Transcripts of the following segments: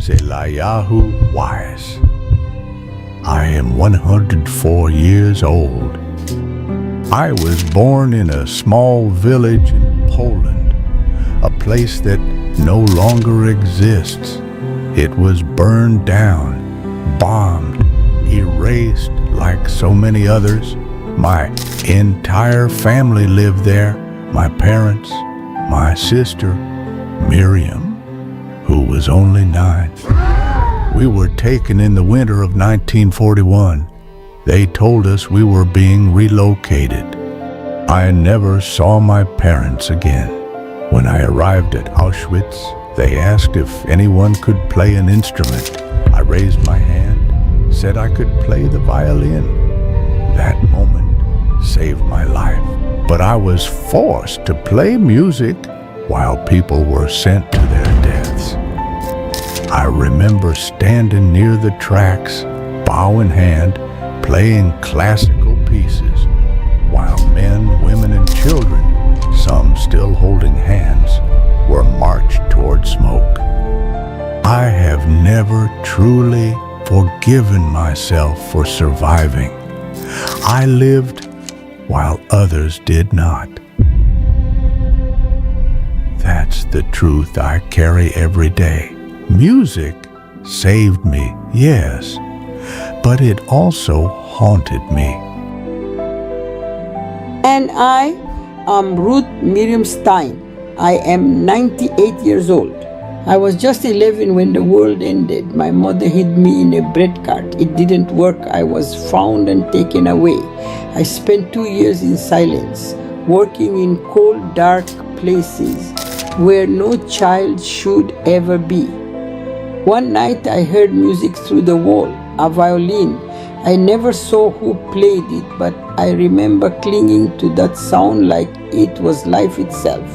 is Eliyahu Wise. I am 104 years old. I was born in a small village in Poland, a place that no longer exists. It was burned down, bombed, erased like so many others. My entire family lived there. My parents, my sister, Miriam, who was only 9. We were taken in the winter of 1941. They told us we were being relocated. I never saw my parents again. When I arrived at Auschwitz, they asked if anyone could play an instrument. I raised my hand, said I could play the violin. That moment saved my life. But I was forced to play music while people were sent to their deaths. I remember standing near the tracks, bow in hand, playing classical pieces, while men, women, and children, some still holding hands, were marched toward smoke. I have never truly forgiven myself for surviving. I lived while others did not. That's the truth I carry every day. Music saved me, yes, but it also haunted me. And I am Ruth Miriam Stein. I am 98 years old. I was just 11 when the world ended. My mother hid me in a bread cart. It didn't work. I was found and taken away. I spent 2 years in silence, working in cold, dark places where no child should ever be. One night I heard music through the wall, a violin. I never saw who played it, but I remember clinging to that sound like it was life itself.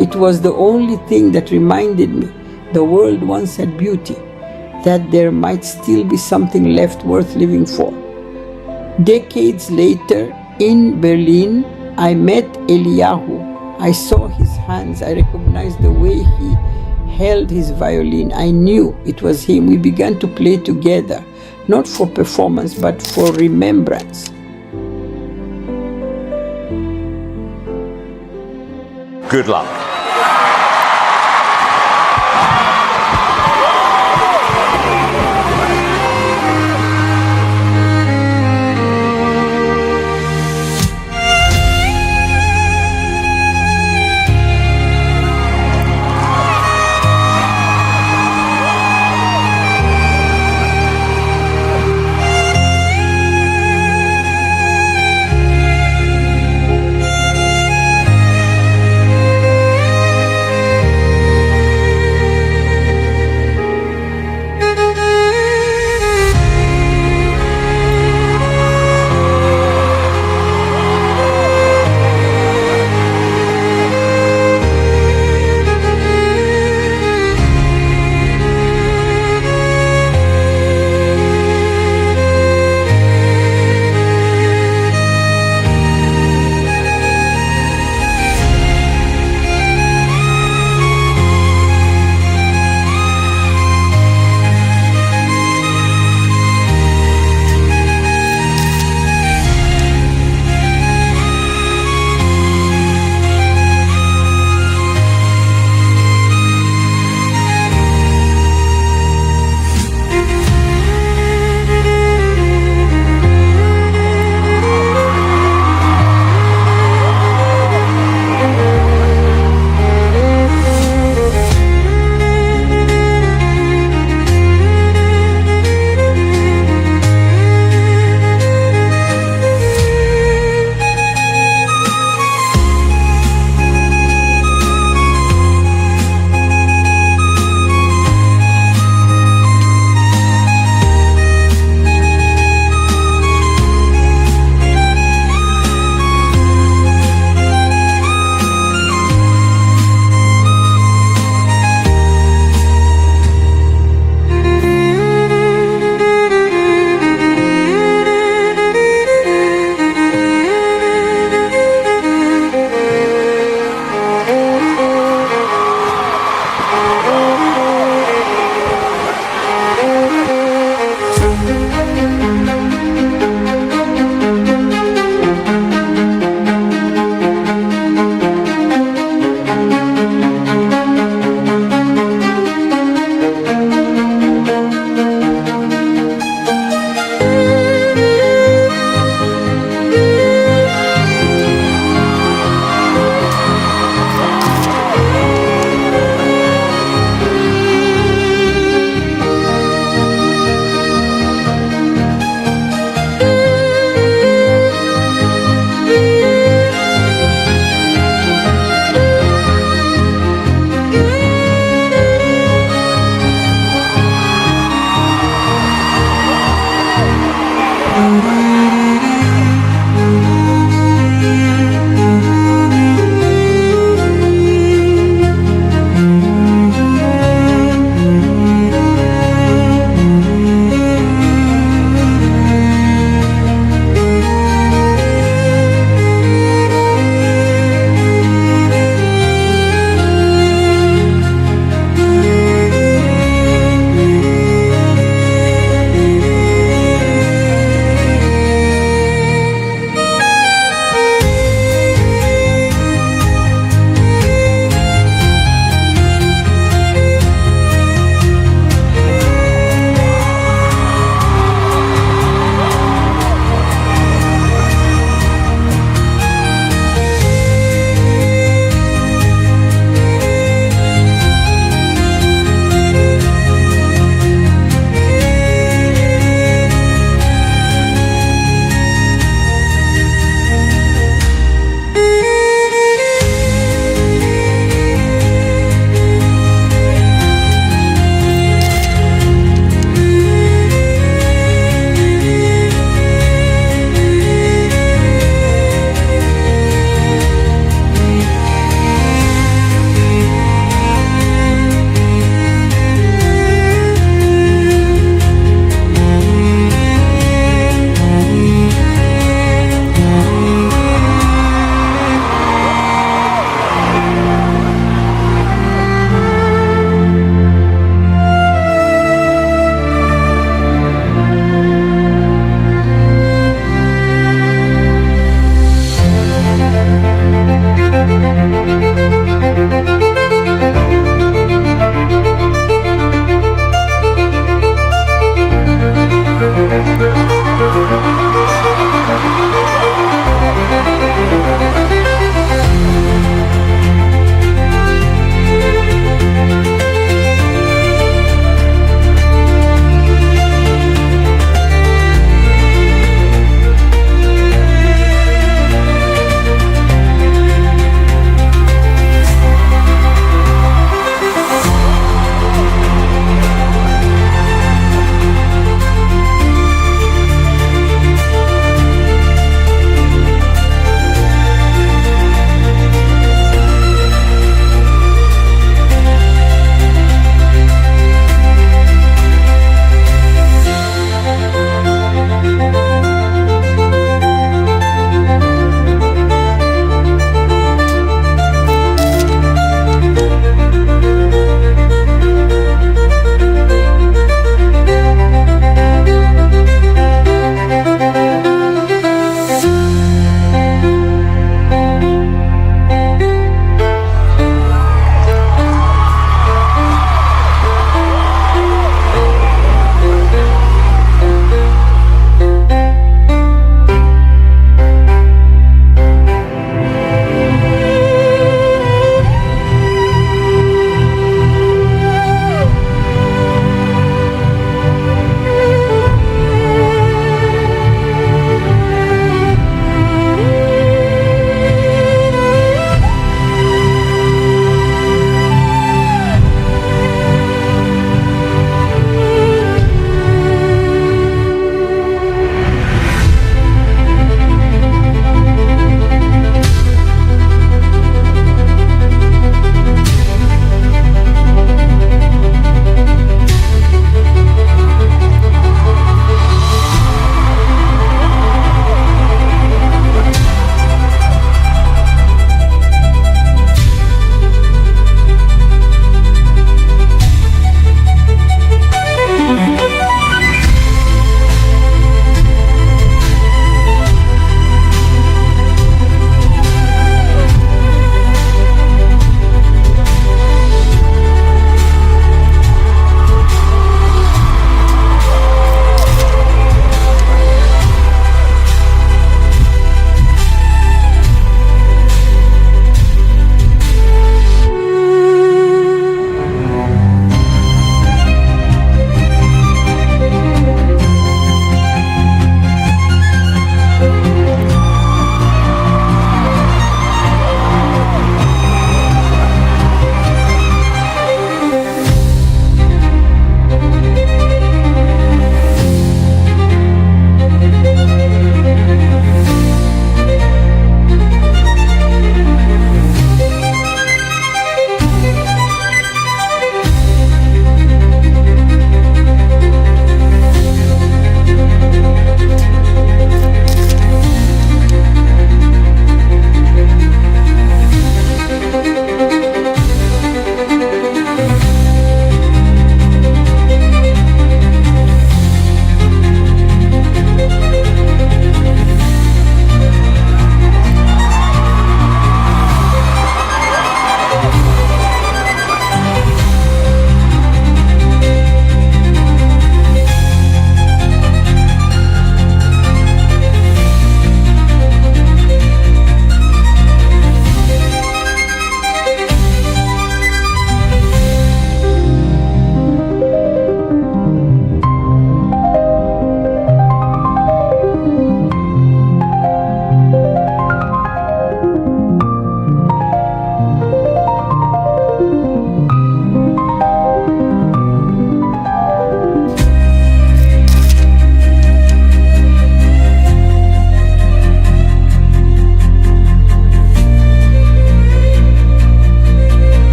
It was the only thing that reminded me the world once had beauty, that there might still be something left worth living for. Decades later, in Berlin, I met Eliyahu. I saw his hands. I recognized the way he held his violin. I knew it was him. We began to play together, not for performance, but for remembrance. Good luck.